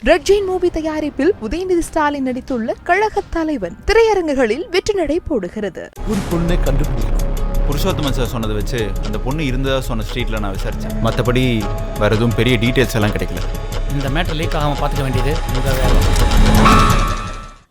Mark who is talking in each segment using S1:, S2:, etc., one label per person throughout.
S1: Red Jain movie தயாரிப்பில் உதயநிதி ஸ்டாலின் நடித்துள்ள கழக தலைவன் திரையரங்குகளில் வெற்றி நடை போடுகிறது.
S2: ஒரு பொண்ணை கண்டுபிடிக்கணும்.
S3: புருஷோத்தமன் சார் சொன்னதை வச்சு அந்த பொண்ணு இருந்ததா சொன்ன ஸ்ட்ரீட்ல நான் விசாரிச்சேன். மற்றபடி வேற எதுவும் பெரிய டீட்டெயில்ஸ் எல்லாம் கிடைக்கல.
S4: இந்த மேட்டர் லீக் ஆகாம பார்த்துக்க வேண்டியது உங்க வேலை.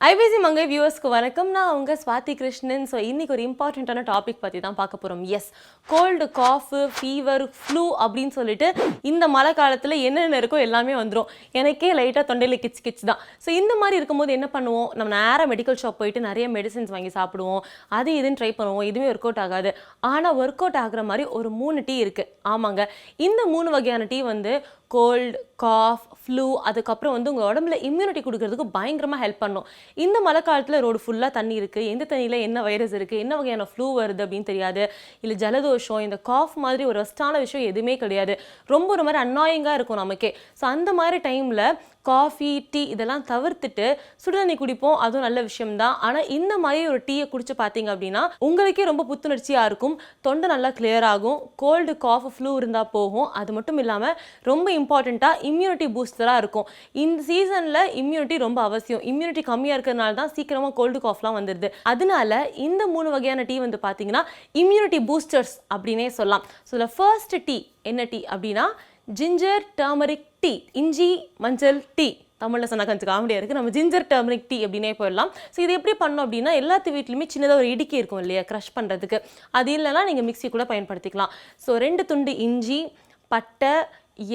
S5: IBC Mangai வியூவர்ஸ்க்கு வணக்கம். நான் உங்கள் ஸ்வாதி கிருஷ்ணன். ஸோ இன்றைக்கி ஒரு இம்பார்ட்டண்ட்டான டாபிக் பற்றி தான் பார்க்க போகிறோம். எஸ், கோல்டு, காஃபு, ஃபீவர், ஃப்ளூ அப்படின்னு சொல்லிட்டு இந்த மழை காலத்தில் என்னென்ன இருக்கோ எல்லாமே வந்துடும். எனக்கே லைட்டாக தொண்டையில் கிச் தான். ஸோ இந்த மாதிரி இருக்கும்போது என்ன பண்ணுவோம், நம்ம நேராக மெடிக்கல் ஷாப் போயிட்டு நிறைய மெடிசின்ஸ் வாங்கி சாப்பிடுவோம், அது இதுன்னு ட்ரை பண்ணுவோம், எதுவுமே ஒர்க் அவுட் ஆகாது. ஆனால் ஒர்க் அவுட் ஆகிற மாதிரி ஒரு 3 டீ இருக்குது. ஆமாங்க, இந்த 3 வகையான டீ வந்து கோல்டு, காஃப், ஃப்ளூ, அதுக்கப்புறம் வந்து உங்கள் உடம்புல இம்யூனிட்டி கொடுக்கறதுக்கு பயங்கரமாக ஹெல்ப் பண்ணும். இந்த மழை காலத்தில் ரோடு ஃபுல்லாக தண்ணி இருக்குது, எந்த தண்ணியில் என்ன வைரஸ் இருக்குது, என்ன வகையான ஃப்ளூ வருது அப்படின்னு தெரியாது. இல்லை ஜலதோஷம், இந்த காஃப் மாதிரி ஒரு ரெஸ்டான விஷயம் எதுவுமே கிடையாது. ரொம்ப ஒரு மாதிரி அன்னாயிங்காக இருக்கும் நமக்கே. ஸோ அந்த மாதிரி டைமில் காஃபி, டீ இதெல்லாம் தவிர்த்துட்டு சுடுதண்ணி குடிப்போம், அதுவும் நல்ல விஷயம்தான். ஆனால் இந்த மாதிரி ஒரு டீயை குடிச்சு பார்த்தீங்க அப்படின்னா உங்களுக்கே ரொம்ப புத்துணர்ச்சியாக இருக்கும், தொண்டை நல்லா கிளியர் ஆகும், கோல்டு, காஃப், ஃப்ளூ இருந்தால் போகும். அது மட்டும் இல்லாமல் ரொம்ப இம்பார்ட்டண்ட்டாக இம்யூனிட்டி பூஸ்டராக இருக்கும். இந்த சீசனில் இம்யூனிட்டி ரொம்ப அவசியம். இம்யூனிட்டி கம்மியாக இருக்கிறதுனால தான் சீக்கிரமாக கோல்டு, காஃப்லாம் வந்துடுது. அதனால இந்த 3 வகையான டீ வந்து பார்த்தீங்கன்னா இம்யூனிட்டி பூஸ்டர்ஸ் அப்படின்னே சொல்லலாம். ஸோ இதில் ஃபர்ஸ்ட் டீ என்ன டீ அப்படின்னா ஜிஞ்சர் டர்மரிக் டீ, இஞ்சி மஞ்சள் டீ. தமிழில் சொன்னால் கொஞ்சம் காமெடியாக இருக்குது. நம்ம ஜிஞ்சர் டர்மரிக் டீ அப்படின்னே போயிடலாம். ஸோ இது எப்படி பண்ணோம் அப்படின்னா எல்லாத்து வீட்லையுமே சின்னதாக ஒரு இடுக்கி இருக்கும் இல்லையா, க்ரஷ் பண்ணுறதுக்கு. அது இல்லைனா நீங்கள் மிக்ஸி கூட பயன்படுத்திக்கலாம். ஸோ 2 துண்டு இஞ்சி, பட்டை,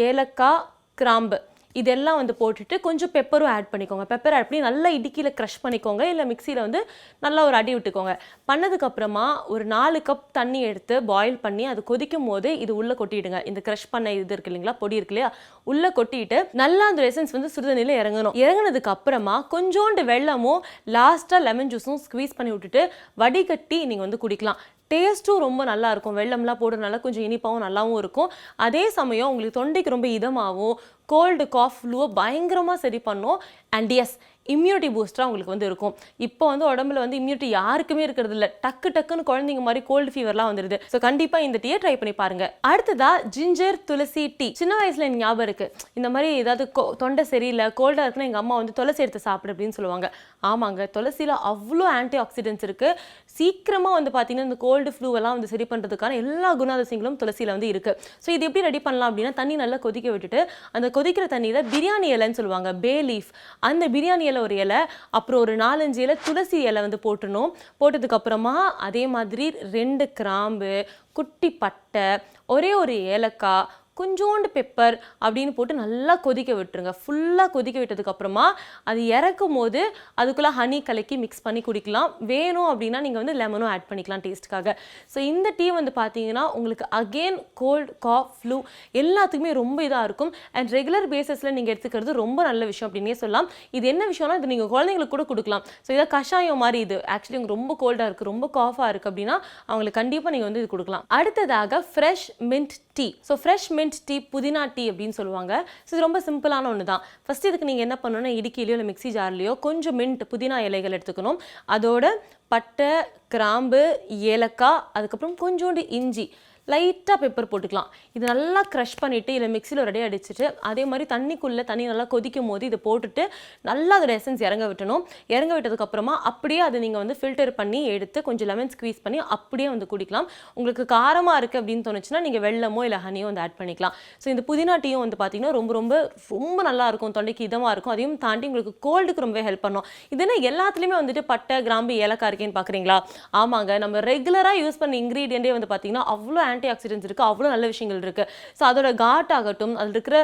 S5: ஏலக்காய், கிராம்பு இதெல்லாம் வந்து போட்டுட்டு கொஞ்சம் பெப்பரும் ஆட் பண்ணிக்கோங்க. பெப்பர் ஆட் பண்ணி நல்லா இடுக்கியில் க்ரஷ் பண்ணிக்கோங்க, இல்லை மிக்சியில் வந்து நல்லா ஒரு அடி விட்டுக்கோங்க. பண்ணதுக்கப்புறமா ஒரு 4 கப் தண்ணி எடுத்து பாயில் பண்ணி அது கொதிக்கும் போது இது உள்ளே கொட்டிடுங்க. இந்த க்ரஷ் பண்ண இது இருக்கு இல்லைங்களா, பொடி இருக்கு இல்லையா, உள்ளே கொட்டிட்டு நல்லா அந்த எசன்ஸ் வந்து சுடுதண்ணியில் இறங்கணும். இறங்கினதுக்கு அப்புறமா கொஞ்சோண்டு வெல்லமும் லாஸ்ட்டாக லெமன் ஜூஸும் ஸ்க்வீஸ் பண்ணி விட்டுட்டு வடிகட்டி நீங்கள் வந்து குடிக்கலாம். டேஸ்ட்டும் ரொம்ப நல்லா இருக்கும். வெள்ளம்லாம் போடுறதுனால கொஞ்சம் இனிப்பாகவும் நல்லாவும் இருக்கும். அதே சமயம் உங்களுக்கு தொண்டைக்கு ரொம்ப இதமாகவும் கோல்டு, காஃப், ஃப்ளூவை பயங்கரமாக சரி பண்ணும். அண்ட் எஸ், இம்யூனிட்டி பூஸ்டராக உங்களுக்கு வந்து இருக்கும். இப்போ வந்து உடம்புல வந்து இம்யூனிட்டி யாருக்குமே இருக்கிறது இல்லை. டக்குன்னு குழந்தைங்க மாதிரி கோல்டு ஃபீவர்லாம் வந்துடுது. ஸோ கண்டிப்பாக இந்த டீயை ட்ரை பண்ணி பாருங்க. அடுத்ததா ஜிஞ்சர் துளசி டீ. சின்ன வயசுல எனக்கு ஞாபகம் இருக்கு, இந்த மாதிரி ஏதாவது தொண்டை சரியில்லை, கோல்டாக இருக்குன்னா எங்கள் அம்மா வந்து துளசி எடுத்து சாப்பிடு அப்படின்னு சொல்லுவாங்க. ஆமாங்க, துளசியில் அவ்வளோ ஆன்டி ஆக்சிடென்ட்ஸ் இருக்கு. சீக்கிரமாக வந்து பார்த்தீங்கன்னா இந்த கோல்டு, ஃப்ளூவெல்லாம் வந்து சரி பண்ணுறதுக்கான எல்லா குணாதிசயங்களும் துளசியில் வந்து இருக்கு. ஸோ இது எப்படி ரெடி பண்ணலாம் அப்படின்னா தண்ணி நல்லா கொதிக்க விட்டுட்டு அந்த கொதிக்கிற தண்ணியில் பிரியாணி இலைன்னு சொல்லுவாங்க, பே லீஃப், அந்த பிரியாணி இலை ஒரு இலை, அப்புறம் ஒரு 4-5 இலை துளசி இலை வந்து போட்டணும். போட்டதுக்கு அப்புறமா அதே மாதிரி 2 கிராம்பு, குட்டி பட்டை, ஒரே ஒரு ஏலக்காய், கொஞ்சோண்டு பெப்பர் அப்படின்னு போட்டு நல்லா கொதிக்க விட்டுருங்க. ஃபுல்லாக கொதிக்க விட்டதுக்கப்புறமா அது இறக்கும் போது அதுக்குள்ளே ஹனி கலக்கி மிக்ஸ் பண்ணி குடிக்கலாம். வேணும் அப்படின்னா நீங்கள் வந்து லெமனும் ஆட் பண்ணிக்கலாம் டேஸ்ட்டுக்காக. ஸோ இந்த டீ வந்து பார்த்தீங்கன்னா உங்களுக்கு அகெயின் கோல்டு, காஃப், ஃப்ளூ எல்லாத்துக்குமே ரொம்ப இதாக இருக்கும். அண்ட் ரெகுலர் பேசிஸில் நீங்கள் எடுத்துக்கிறது ரொம்ப நல்ல விஷயம் அப்படின்னே சொல்லலாம். இது என்ன விஷயம்னா இது நீங்கள் குழந்தைங்களுக்கு கூட கொடுக்கலாம். ஸோ இதை கஷாயம் மாதிரி, இது ஆக்சுவலி உங்களுக்கு ரொம்ப கோல்டாக இருக்குது, ரொம்ப காஃபாக இருக்குது அப்படின்னா அவங்களுக்கு கண்டிப்பாக நீங்கள் வந்து இது கொடுக்கலாம். அடுத்ததாக fresh mint tea. So fresh mint tea, புதினா டீ அப்படின்னு சொல்லுவாங்க. ஸோ இது ரொம்ப சிம்பிளான ஒன்று தான். ஃபர்ஸ்ட் இதுக்கு நீங்கள் என்ன பண்ணணும்னா இடுக்கிலையோ இல்லை மிக்ஸி ஜார்லையோ கொஞ்சம் மின்ட், புதினா இலைகள் எடுத்துக்கணும். அதோட பட்டை, கிராம்பு, ஏலக்காய், அதுக்கப்புறம் கொஞ்சோண்டு இஞ்சி, லைட்டாக பெப்பர் போட்டுக்கலாம். இது நல்லா க்ரஷ் பண்ணிவிட்டு இல்லை மிக்சியில் ஒரு அடி அடிச்சுட்டு அதே மாதிரி தண்ணி நல்லா கொதிக்கும் போது இதை போட்டுட்டு நல்லா அதோட எசன்ஸ் இறங்க விட்டணும். இறங்க விட்டதுக்கப்புறமா அப்படியே அதை நீங்கள் வந்து ஃபில்டர் பண்ணி எடுத்து கொஞ்சம் லெமன் ஸ்க்வீஸ் பண்ணி அப்படியே வந்து குடிக்கலாம். உங்களுக்கு காரமாக இருக்குது அப்படின்னு தோணுச்சுன்னா நீங்கள் வெல்லமோ இல்லை ஹனியோ வந்து ஆட் பண்ணிக்கலாம். ஸோ இந்த புதினா டீயும் வந்து பார்த்தீங்கன்னா ரொம்ப நல்லா இருக்கும், தொண்டைக்கு இதமாக இருக்கும். அதையும் தாண்டி உங்களுக்கு கோல்டுக்கு ரொம்பவே ஹெல்ப் பண்ணும். இதுனா எல்லாத்துலேயுமே வந்துட்டு பட்டை, கிராம்பு, ஏலக்காய் இருக்கேன்னு பார்க்குறீங்களா? ஆமாங்க, நம்ம ரெகுலராக யூஸ் பண்ண இன்க்ரீடியண்டே வந்து பார்த்தீங்கன்னா அவ்வளோ ஆன்டி ஆக்சிடென்ட்ஸ் இருக்குது, அவ்வளோ நல்ல விஷயங்கள் இருக்குது. ஸோ அதோட காட் ஆகட்டும், அதில் இருக்கிற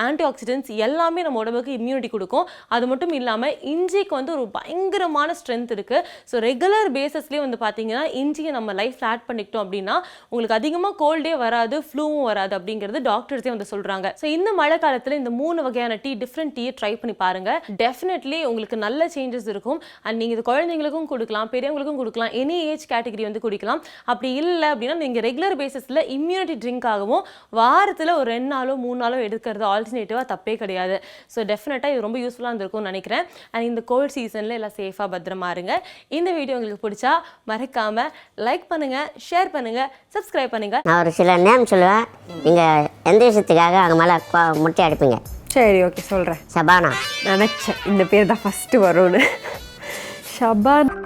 S5: ஆன்டி ஆக்சிடென்ட்ஸ் எல்லாமே நம்ம உடம்புக்கு இம்யூனிட்டி கொடுக்கும். அது மட்டும் இல்லாமல் இஞ்சிக்கு வந்து ஒரு பயங்கரமான ஸ்ட்ரென்த் இருக்குது. ஸோ ரெகுலர் பேசிஸ்லேயே வந்து பார்த்தீங்கன்னா இஞ்சியை நம்ம லைஃப்பில் ஆட் பண்ணிக்கிட்டோம் அப்படின்னா உங்களுக்கு அதிகமாக கோல்டே வராது, ஃப்ளூவும் வராது அப்படிங்கிறது டாக்டர்ஸே வந்து சொல்கிறாங்க. ஸோ இந்த மழை காலத்தில் இந்த 3 வகையான டீ, டிஃப்ரெண்ட் டீயை ட்ரை பண்ணி பாருங்கள். டெஃபினெட்லி உங்களுக்கு நல்ல சேஞ்சஸ் இருக்கும். அண்ட் நீங்கள் இது குழந்தைங்களுக்கும் கொடுக்கலாம், பெரியவங்களுக்கும் கொடுக்கலாம், எனி ஏஜ் கேட்டகரி வந்து குடிக்கலாம். அப்படி இல்லை அப்படின்னா நீங்கள் ரெகுலர் பேசிஸில் இம்யூனிட்டி ட்ரிங்காகவும் வாரத்தில் ஒரு 2 நாளோ 3 நாளோ எடுக்கிறது ஆல்டர்னேட்டிவாக தப்பே கிடையாது. ஸோ டெஃபினட்டாக இது ரொம்ப யூஸ்ஃபுல்லாக இருந்திருக்கும்னு நினைக்கிறேன். அண்ட் இந்த கோல்ட் சீசனில் எல்லாம் சேஃபாக பத்திரமா இருங்க. இந்த வீடியோ உங்களுக்கு பிடிச்சா மறக்காமல் லைக் பண்ணுங்கள், ஷேர் பண்ணுங்கள், சப்ஸ்கிரைப் பண்ணுங்கள்.
S6: நான் ஒரு சில நேம் சொல்லுவேன், நீங்கள் எந்த விஷயத்துக்காக அங்கே மேலே முட்டை அடிப்பீங்க?
S2: சரி ஓகே சொல்கிறேன்.
S6: ஷபானா.
S2: நினச்சேன் இந்த பேர் தான் ஃபஸ்ட்டு வரும்னு. ஷபானா.